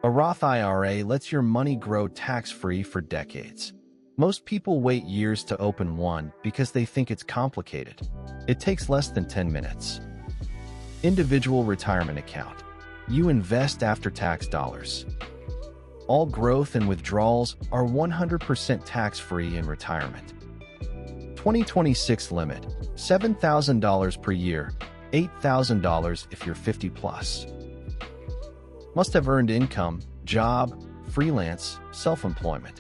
A Roth IRA lets your money grow tax-free for decades. Most people wait years to open one because they think it's complicated. It takes less than 10 minutes. Individual retirement account. You invest after-tax dollars. All growth and withdrawals are 100% tax-free in retirement. 2026 limit, $7,000 per year, $8,000 if you're 50 plus. Must have earned income, job, freelance, self-employment.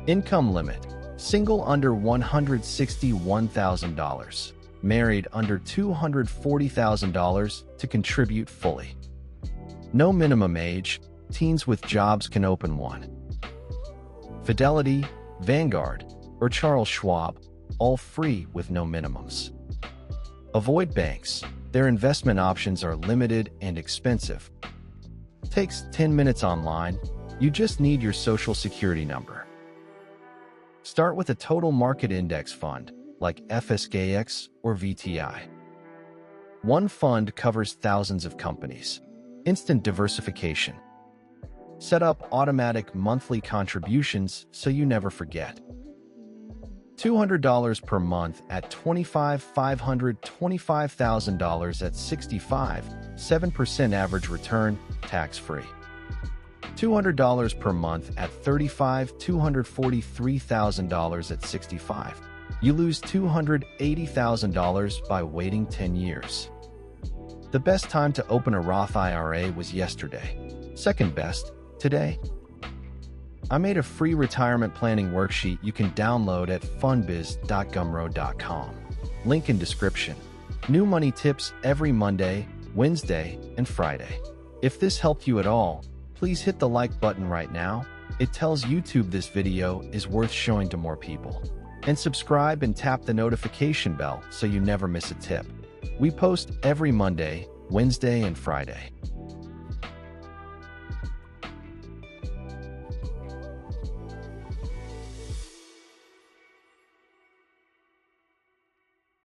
Income limit, single under $161,000, married under $240,000 to contribute fully. No minimum age, teens with jobs can open one. Fidelity, Vanguard, or Charles Schwab, all free with no minimums. Avoid banks. Their investment options are limited and expensive. Takes 10 minutes online. You just need your social security number. Start with a total market index fund, like FSKX or VTI. One fund covers thousands of companies. Instant diversification. Set up automatic monthly contributions so you never forget. $200 per month at $25,500, $25,000 at $65,000, 7% average return, tax-free. $200 per month at $35,000, $243,000 at $65,000. You lose $280,000 by waiting 10 years. The best time to open a Roth IRA was yesterday. Second best, today. I made a free retirement planning worksheet you can download at funbiz.gumroad.com. Link in description. New money tips every Monday, Wednesday, and Friday. If this helped you at all, please hit the like button right now. It tells YouTube this video is worth showing to more people. And subscribe and tap the notification bell so you never miss a tip. We post every Monday, Wednesday, and Friday.